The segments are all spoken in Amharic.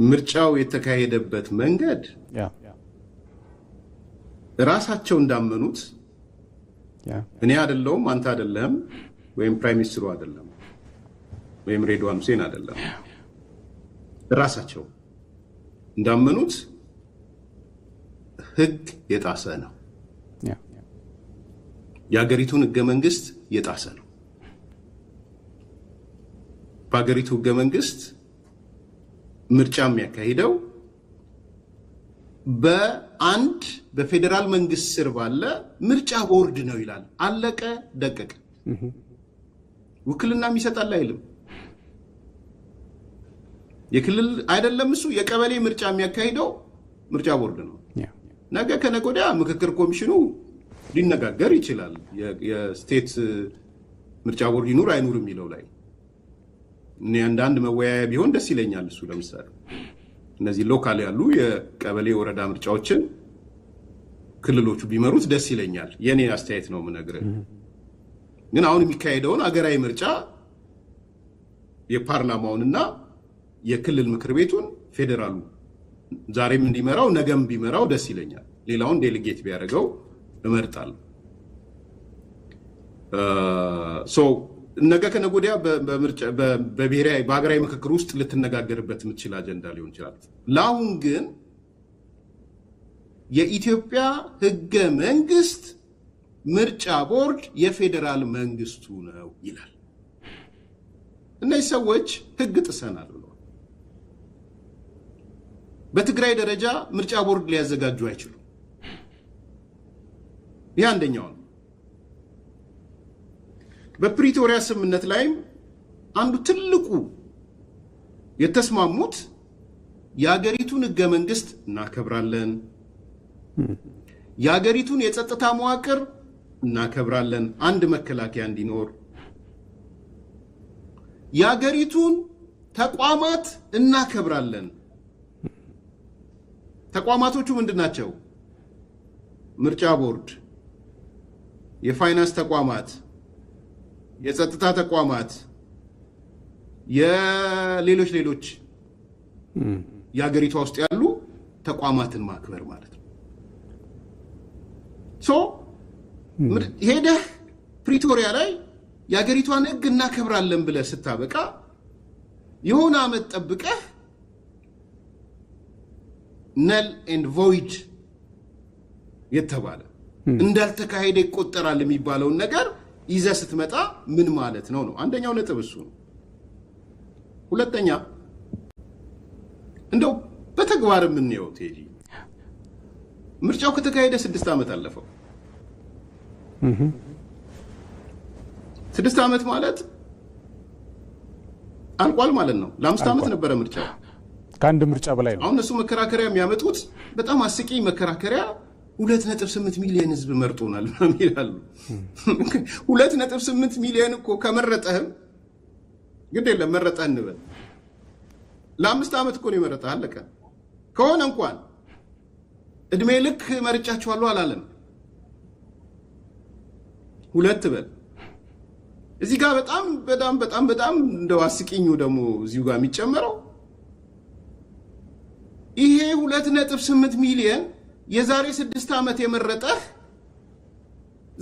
ምርጫው የተካሄደበት መንገድ ራሳቸው እንዳመኑት እኔ አይደለሁም አንተ አይደለም ወይም ፕራይም ሚኒስትሩ አይደለም ወይም ሬድዋን ሁሴን አይደለም ራሳቸው እንዳመኑት ህግ የጣሰ ነው የሀገሪቱን ህገ መንግስት የጣሰ ነው በሀገሪቱ ህገ መንግስት ምርጫ የሚያካሂደው በአንድ በፌደራል መንግስት ስር ባለ ምርጫ ቦርድ ነው ይላል አለቀ ደቀቀ ውክልና የሚሰጣል አይልም የክልል አይደለም እሱ የቀበሌ ምርጫ የሚያካሂደው ምርጫ ቦርድ ነው ነገ ከነጎዳ ምክክር ኮሚሽኑ ሊነጋገር ይችላል የስቴት ምርጫ ቦርድ ይኑር አይኑር የሚለው ላይ እኔ አንዳንድ መወያያ ቢሆን ደስ ይለኛል እሱ ለምሳሌ እነዚህ ሎካል ያሉ የቀበሌ ወረዳ ምርጫዎችን ክልሎቹ ቢመሩት ደስ ይለኛል የኔ አስተያየት ነው ምነግርህ ግን አሁን የሚካሄደውን አገራዊ ምርጫ የፓርላማውንና የክልል ምክር ቤቱን ፌደራሉ ዛሬም እንዲመራው ነገም ቢመራው ደስ ይለኛል ሌላውን ዴሊጌት ቢያደርገው እመርጣለሁ ነገ ከነጎዲያ በብሔራዊ በሀገራዊ ምክክር ውስጥ ልትነጋገርበት የምትችል አጀንዳ ሊሆን ይችላል ለአሁን ግን የኢትዮጵያ ህገ መንግስት ምርጫ ቦርድ የፌደራል መንግስቱ ነው ይላል እነዚህ ሰዎች ህግ ጥሰናል ብለዋል በትግራይ ደረጃ ምርጫ ቦርድ ሊያዘጋጁ አይችሉም ይህ አንደኛው ነው በፕሪቶሪያ ስምምነት ላይም አንዱ ትልቁ የተስማሙት የሀገሪቱን ህገ መንግስት እናከብራለን የሀገሪቱን የጸጥታ መዋቅር እናከብራለን አንድ መከላከያ እንዲኖር የሀገሪቱን ተቋማት እናከብራለን ተቋማቶቹ ምንድናቸው ምርጫ ቦርድ የፋይናንስ ተቋማት የጸጥታ ተቋማት የሌሎች የሀገሪቷ ውስጥ ያሉ ተቋማትን ማክበር ማለት ነው ሄደህ ፕሪቶሪያ ላይ የሀገሪቷን ህግ እናከብራለን ብለህ ስታበቃ የሆነ አመት ጠብቀህ ነል ኤንድ ቮይድ የተባለ እንዳልተካሄደ ይቆጠራል የሚባለውን ነገር ይዘህ ስትመጣ ምን ማለት ነው አንደኛው ነጥብ እሱ ነው ሁለተኛ እንደው በተግባር የምንየው ቴዲ ምርጫው ከተካሄደ 6 ዓመት አለፈው 6 ዓመት ማለት አልቋል ማለት ነው ለ5 ዓመት ነበረ ምርጫው ከአንድ ምርጫ በላይ ነው አሁን እሱ መከራከሪያ የሚያመጡት በጣም አስቂኝ መከራከሪያ 2.8 ሚሊዮን ህዝብ መርጦናል ይላሉ 2.8 ሚሊዮን እኮ ከመረጠህም ግድ የለም መረጠህ እንበል ለ5 ዓመት እኮ ነው የመረጠህ አለቀ ከሆነ እንኳን እድሜ ልክ መርጫቸዋለሁ አላለም ሁለት በል እዚህ ጋር በጣም እንደው አስቂኙ ደግሞ እዚሁ ጋር የሚጨመረው ይሄ 2.8 ሚሊዮን የዛሬ 6 ዓመት የመረጠህ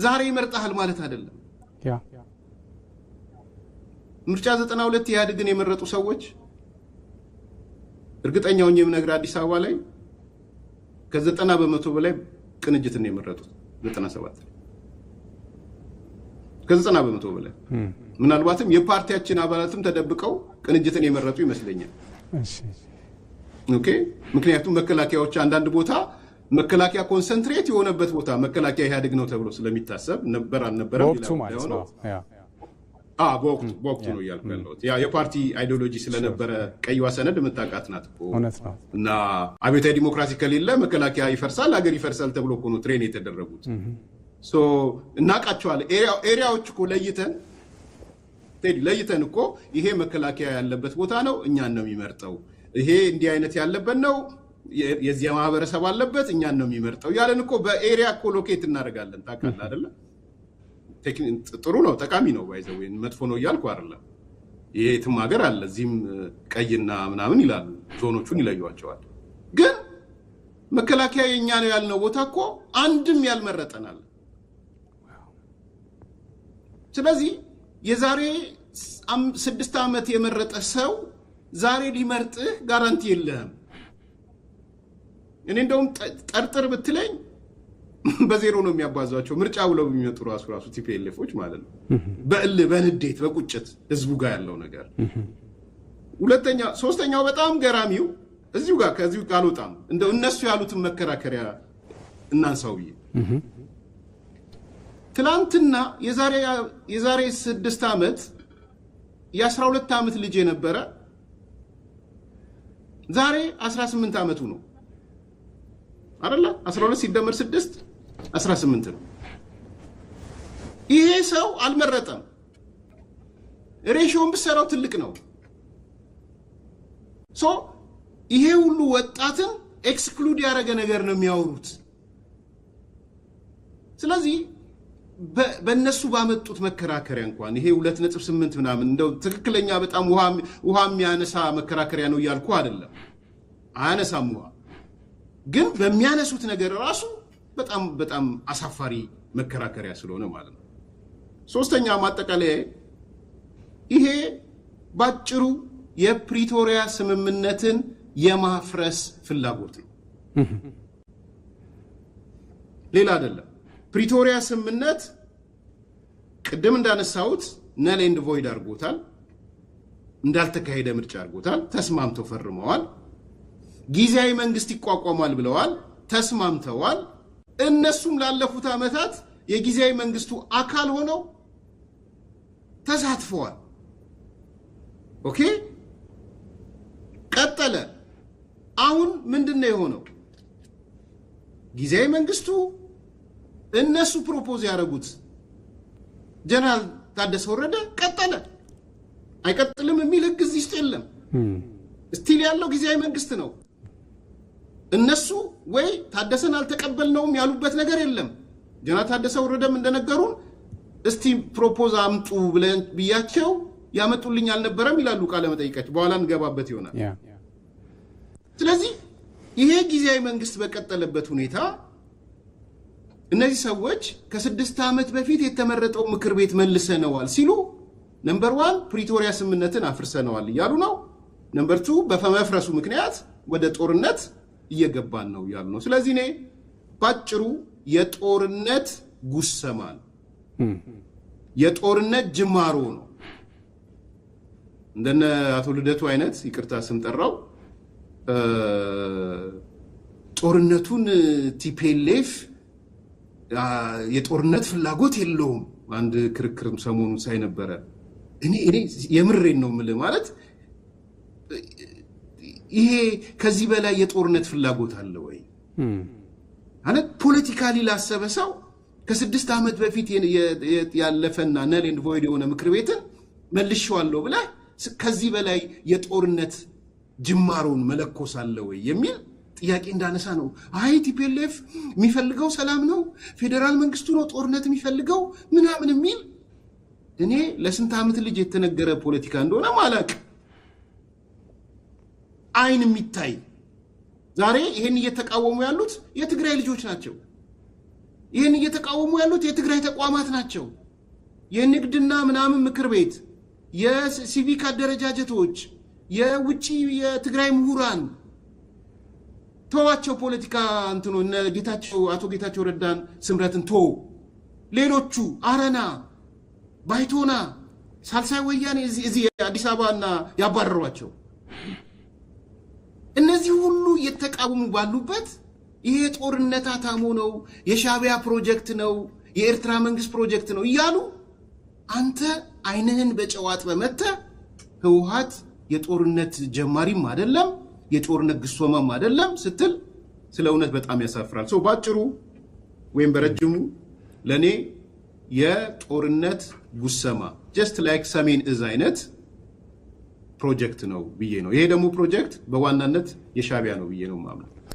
ዛሬ ይመርጣል ማለት አይደለም ምርጫ 92 ኢህአዴግን የመረጡ ሰዎች እርግጠኛው የምነግርህ አዲስ አበባ ላይ ከ90% በላይ ቅንጅትን የመረጡት 97 ከ90% በላይ ምናልባትም የፓርቲያችን አባላትም ተደብቀው ቅንጅትን የመረጡ ይመስለኛል ኦኬ ምክንያቱም መከላከያዎች አንዳንድ ቦታ መከላከያ ኮንሰንትሬት የሆነበት ቦታ መከላከያ ኢህአዴግ ነው ተብሎ ስለሚታሰብ ነበር አልነበረም ይላል በወቅቱ ነው እያልኩ ያለሁት የፓርቲ አይዲዮሎጂ ስለነበረ ቀይዋ ሰነድ የምታውቃት ናት እኮ እና አብዮታዊ ዲሞክራሲ ከሌለ መከላከያ ይፈርሳል ሀገር ይፈርሳል ተብሎ እኮ ነው ትሬን የተደረጉት እናውቃቸዋለን ኤሪያዎች እኮ ለይተን እኮ ይሄ መከላከያ ያለበት ቦታ ነው እኛን ነው የሚመርጠው ይሄ እንዲህ አይነት ያለበት ነው የዚያ ማህበረሰብ አለበት እኛን ነው የሚመርጠው ያለን እኮ በኤሪያ ኮሎኬት እናደርጋለን ታውቃለህ አይደለ ጥሩ ነው ጠቃሚ ነው ባይዘው መጥፎ ነው እያልኩ አይደለም የትም ሀገር አለ እዚህም ቀይና ምናምን ይላሉ ዞኖቹን ይለዩዋቸዋል ግን መከላከያ የኛ ነው ያልነው ቦታ እኮ አንድም ያልመረጠናል ስለዚህ የዛሬ 6 ዓመት የመረጠ ሰው ዛሬ ሊመርጥህ ጋራንቲ የለህም እኔ እንደውም ጠርጥር ብትለኝ በዜሮ ነው የሚያባዛቸው ምርጫ ብለው የሚመጡ ራሱ ቲፒኤልኤፎች ማለት ነው በንዴት በቁጭት ህዝቡ ጋር ያለው ነገር ሁለተኛ ሶስተኛው በጣም ገራሚው እዚሁ ጋር ከዚሁ ቃልወጣም እንደው እነሱ ያሉትን መከራከሪያ እናንሳው ብዬ ትላንትና የዛሬ 6 ዓመት የ12 ዓመት ልጅ የነበረ ዛሬ 18 ዓመቱ ነው አይደለ 12 ሲደመር 6 18 ነው ይሄ ሰው አልመረጠም ሬሽዮን ብሰራው ትልቅ ነው ሶ ይሄ ሁሉ ወጣትን ኤክስክሉድ ያደረገ ነገር ነው የሚያወሩት ስለዚህ በእነሱ ባመጡት መከራከሪያ እንኳን ይሄ 2.8 ምናምን እንደው ትክክለኛ በጣም ውሃ የሚያነሳ መከራከሪያ ነው ያልኩ አይደለም አያነሳም ውሃ ግን በሚያነሱት ነገር ራሱ በጣም አሳፋሪ መከራከሪያ ስለሆነ ማለት ነው ሶስተኛ ማጠቃለያ ይሄ ባጭሩ የፕሪቶሪያ ስምምነትን የማፍረስ ፍላጎት ነው ሌላ አይደለም ፕሪቶሪያ ስምምነት ቅድም እንዳነሳውት ነል ኤንድ ቮይድ አድርጎታል እንዳልተካሄደ ምርጫ አድርጎታል ተስማምተው ፈርመዋል ጊዜያዊ መንግስት ይቋቋማል ብለዋል ተስማምተዋል እነሱም ላለፉት አመታት የጊዜያዊ መንግስቱ አካል ሆነው ተሳትፈዋል ኦኬ ቀጠለ አሁን ምንድነው የሆነው ጊዜያዊ መንግስቱ እነሱ ፕሮፖዝ ያደረጉት ጀነራል ታደሰ ወረደ ቀጠለ አይቀጥልም የሚል ህግ እዚህ የለም ስቲል ያለው ጊዜያዊ መንግስት ነው እነሱ ወይ ታደሰን አልተቀበልነውም ያሉበት ነገር የለም ጀነራል ታደሰ ወረደም እንደነገሩን እስቲ ፕሮፖዝ አምጡ ብለን ብያቸው ያመጡልኝ አልነበረም ይላሉ ቃለ መጠይቃቸው በኋላ እንገባበት ይሆናል ስለዚህ ይሄ ጊዜያዊ መንግስት በቀጠለበት ሁኔታ እነዚህ ሰዎች ከ6 ዓመት በፊት የተመረጠው ምክር ቤት መልሰነዋል ሲሉ ነምበር 1 ፕሪቶሪያ ስምምነትን አፍርሰነዋል ይያሉ ነው ነምበር 2 በመፍረሱ ምክንያት ወደ ጦርነት እየገባን ነው ይያሉ ነው ስለዚህ እኔ ባጭሩ የጦርነት ጉሰማን የጦርነት ጅማሮ ነው እንደነ አቶ ልደቱ አይነት ይቅርታ ስንጠራው ጦርነቱን ቲፒኤልኤፍ የጦርነት ፍላጎት የለውም አንድ ክርክርም ሰሞኑን ሳይነበረ እኔ የምሬን ነው ማለት ማለት ይሄ ከዚህ በላይ የጦርነት ፍላጎት አለ ወይ ማለት ፖለቲካሊ ላሰበሰው ከ6 ዓመት በፊት ያለፈና ነል ኤንድ ቮይድ የሆነ ምክር ቤትን መልሼዋለሁ ብለ ከዚህ በላይ የጦርነት ጅማሮን መለኮስ አለ ወይ የሚል ጥያቄ እንዳነሳ ነው አይ ቲፒኤልኤፍ የሚፈልገው ሰላም ነው ፌደራል መንግስቱ ነው ጦርነት የሚፈልገው ምናምን የሚል እኔ ለስንት ዓመት ልጅ የተነገረ ፖለቲካ እንደሆነ ማላቅ አይን የሚታይ ዛሬ ይሄን እየተቃወሙ ያሉት የትግራይ ልጆች ናቸው ይሄን እየተቃወሙ ያሉት የትግራይ ተቋማት ናቸው የንግድና ምናምን ምክር ቤት የሲቪክ አደረጃጀቶች የውጪ የትግራይ ምሁራን ተዋቸው ፖለቲካ እንትኑ አቶ ጌታቸው ረዳን ስምረትን ሌሎቹ አረና ባይቶና ሳልሳይ ወያኔ እዚህ አዲስ አበባና ያባረሯቸው እነዚህ ሁሉ የተቃወሙ ባሉበት ይሄ ጦርነት አታሞ ነው የሻቢያ ፕሮጀክት ነው የኤርትራ መንግስት ፕሮጀክት ነው ይያሉ አንተ አይንህን በጨዋት በመተ ህወሓት የጦርነት ጀማሪም አይደለም የጦርነት ግሶማም አይደለም ስትል ስለ እውነት በጣም ያሳፍራል ሶ ባጭሩ ወይም በረጅሙ ለኔ የጦርነት ጉሰማ just like ሰሜን እዝ አይነት ፕሮጀክት ነው ብዬ ነው ይሄ ደግሞ ፕሮጀክት በዋናነት የሻቢያ ነው ብዬ ነው ማምነው